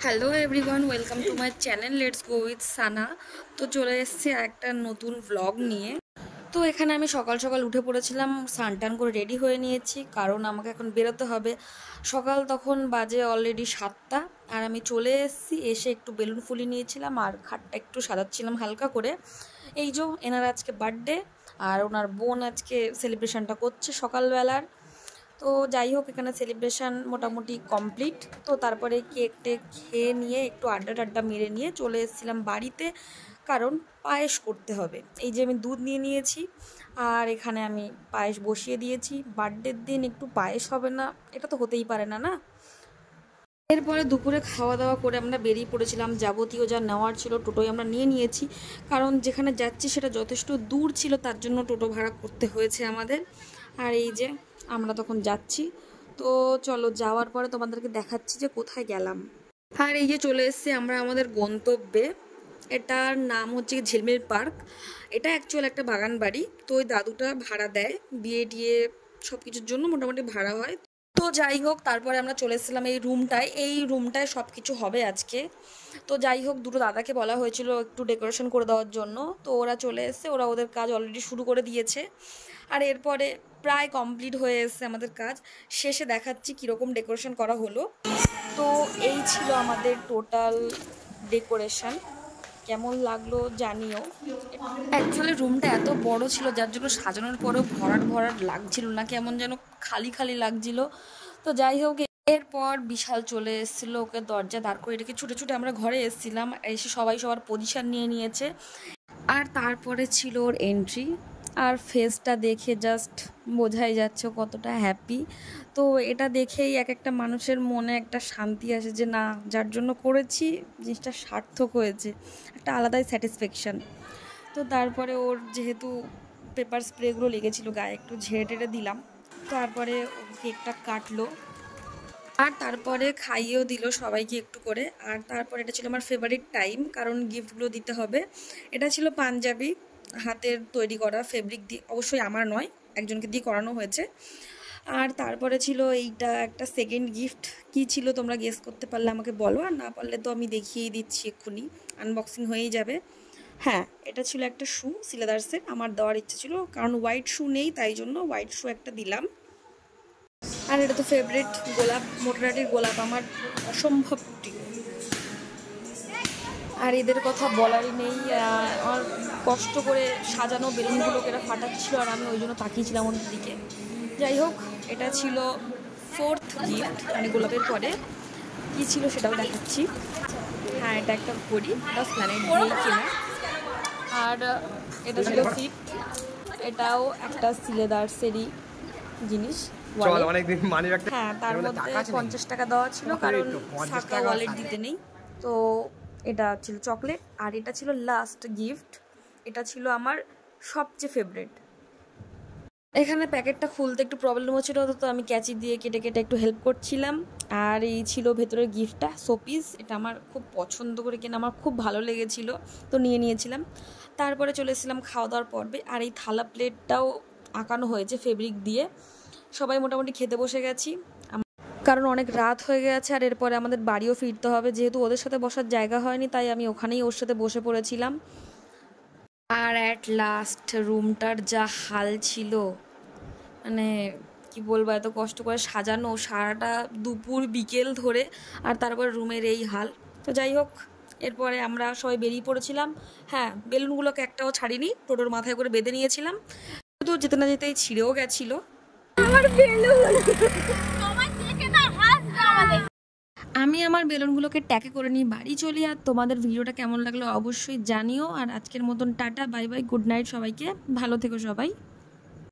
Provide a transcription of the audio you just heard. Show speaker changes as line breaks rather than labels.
Hello everyone, welcome to my channel let's go with Sana. তো চলে এসেছি একটা নতুন ব্লগ নিয়ে। তো এখানে আমি সকাল সকাল উঠে পড়েছিলাম, স্নান টান করে রেডি হয়ে নিয়েছি, কারণ আমাকে এখন বেরোতে হবে। সকাল তখন বাজে অলরেডি 7টা, আর আমি চলে এসেছি। এসে একটু বেলুন ফুলিয়ে নিয়েছিলাম আর খাটটা একটু সাজাচ্ছিলাম হালকা করে। এই যে এনার আজকে বার্থডে, আর ওনার বোন আজকে সেলিব্রেশনটা করছে সকালবেলার। তো যাই হোক, এখানে সেলিব্রেশন মোটামুটি কমপ্লিট। তো তারপরে কেক টেক খেয়ে নিয়ে একটু আড্ডা মেরে নিয়ে চলে এসেছিলাম বাড়িতে, কারণ পায়েস করতে হবে। এই যে আমি দুধ নিয়ে নিয়েছি, আর এখানে আমি পায়েস বসিয়ে দিয়েছি। বার্থডের দিন একটু পায়েস হবে না, এটা তো হতেই পারে না, না। এরপরে দুপুরে খাওয়া দাওয়া করে আমরা বেরিয়ে পড়েছিলাম। যাবতীয় যা নেওয়ার ছিল টোটোয় আমরা নিয়ে নিয়েছি, কারণ যেখানে যাচ্ছি সেটা যথেষ্ট দূর ছিল, তার জন্য টোটো ভাড়া করতে হয়েছে আমাদের। আর এই যে আমরা তখন যাচ্ছি। তো চলো, যাওয়ার পরে তোমাদেরকে দেখাচ্ছি যে কোথায় গেলাম। আর এই যে চলে এসেছি আমরা আমাদের গন্তব্যে। এটার নাম হচ্ছে ঝিলমিল পার্ক। এটা অ্যাকচুয়াল একটা বাগান বাড়ি। তো ওই দাদুটা ভাড়া দেয়, বিয়ে টিয়ে সব কিছুর জন্য মোটামুটি ভাড়া হয়। তো যাই হোক, তারপরে আমরা চলে এসেছিলাম এই রুমটায় সব কিছু হবে আজকে। তো যাই হোক, দুটো দাদাকে বলা হয়েছিল একটু ডেকোরেশন করে দেওয়ার জন্য, তো ওরা চলে এসেছে, ওরা ওদের কাজ অলরেডি শুরু করে দিয়েছে। আর এরপরে প্রায় কমপ্লিট হয়ে এসেছে আমাদের কাজ। শেষে দেখাচ্ছি কীরকম ডেকোরেশন করা হলো। তো এই ছিল আমাদের টোটাল ডেকোরেশন। কেমন লাগলো জানিও। অ্যাকচুয়ালি রুমটা এত বড় ছিল, যার জন্য সাজানোর পরেও ভরাট লাগছিল না, কেমন যেন খালি খালি লাগছিল। তো যাই হোক, এরপর বিশাল চলে এসেছিলো, ওকে দরজা দাঁড় করে রেখে ছুটে ছুটে আমরা ঘরে এসেছিলাম। এসে সবাই সবার পজিশন নিয়ে নিয়েছে, আর তারপরে ছিল ওর এন্ট্রি। আর ফেসটা দেখে জাস্ট বোঝাই যাচ্ছে কতটা হ্যাপি। তো এটা দেখেই এক একটা মানুষের মনে একটা শান্তি আসে যে না, যার জন্য করেছি জিনিসটা সার্থক হয়েছে, একটা আলাদাই স্যাটিসফ্যাকশান। তো তারপরে ওর যেহেতু পেপার স্প্রেগুলো লেগেছিলো গায়ে, একটু ঝেড়ে টেড়ে দিলাম। তারপরে কেকটা কাটলো, আর তারপরে খাইয়েও দিল সবাইকে একটু করে। আর তারপরে এটা ছিল আমার ফেভারিট টাইম, কারণ গিফটগুলো দিতে হবে। এটা ছিল পাঞ্জাবি হাতের তৈরি করা, ফেব্রিক দিয়ে, অবশ্যই আমার নয়, একজনকে দিয়ে করানো হয়েছে। আর তারপরে ছিল এইটা একটা সেকেন্ড গিফট। কি ছিল তোমরা গেস করতে পারলে আমাকে বলো, আর না পারলে তো আমি দেখিয়েই দিচ্ছি, এক্ষুনি আনবক্সিং হয়েই যাবে। হ্যাঁ, এটা ছিল একটা শু, সিলেদার্সের। আমার দেওয়ার ইচ্ছে ছিল, কারণ হোয়াইট শু নেই, তাই জন্য হোয়াইট শু একটা দিলাম। আর এটা তো ফেভারিট গোলাপ, মোটরাটির গোলাপ আমার অসম্ভব প্রিয়। আর এদের কথা বলারই নেই, আমার কষ্ট করে সাজানো বেলুনগুলোকে এরা ফাটাচ্ছিল, আর আমি ওই জন্য তাকিয়েছিলাম ওদের দিকে। যাই হোক, এটা ছিল ফোর্থ গিফট, মানে গোলাপের পরে কী ছিল সেটাও দেখাচ্ছি। হ্যাঁ, এটা একটা ঘড়ি, এটা প্ল্যানেট দিয়েই কেনা। আর এটা ছিল ফিফথ, এটাও একটা সিলেদার্সেরই জিনিস। হ্যাঁ, তার মধ্যে 50 টাকা দেওয়া ছিল, কারণ ফাঁকা ওয়ালেট দিতে নেই। তো এটা ছিল চকলেট। আর এটা ছিল লাস্ট গিফট, এটা ছিল আমার সবচেয়ে ফেভারিট। এখানে প্যাকেটটা খুলতে একটু প্রবলেম হচ্ছিল, তো আমি ক্যাচি দিয়ে কেটে কেটে একটু হেল্প করছিলাম। আর এই ছিল ভেতরের গিফটটা, শোপিস। এটা আমার খুব পছন্দ করে কেনা, আমার খুব ভালো লেগেছিল, তো নিয়ে নিয়েছিলাম। তারপরে চলে এসেছিলাম খাওয়া দাওয়ার পর্বে। আর এই থালা প্লেটটাও আঁকানো হয়েছে ফেব্রিক দিয়ে। সবাই মোটামুটি খেতে বসে গেছি, কারণ অনেক রাত হয়ে গেছে। আর এরপরে আমাদের বাড়িও ফিরতে হবে, যেহেতু ওদের সাথে বসার জায়গা হয়নি, তাই আমি ওখানেই ওর সাথে বসে পড়েছিলাম। আর অ্যাট লাস্ট রুমটার যা হাল ছিল, মানে কি বলবো, এত কষ্ট করে সাজানো সারাটা দুপুর বিকেল ধরে, আর তারপর রুমের এই হাল। তো যাই হোক, এরপরে আমরা সবাই বেরিয়ে পড়েছিলাম। হ্যাঁ, বেলুনগুলোকে একটাও ছাড়িনি, টোটোর মাথায় করে বেঁধে নিয়েছিলাম। তো যেতে না যেতেই ছিঁড়েও গেছিলো আমার বেলুন। আমি আমার বেলুনগুলোকে ট্যাকে করে নিয়ে বাড়ি চলি। আর তোমাদের ভিডিওটা কেমন লাগলো অবশ্যই জানিও। আর আজকের মতন tata, bye bye, good night সবাইকে, ভালো থেকো সবাই।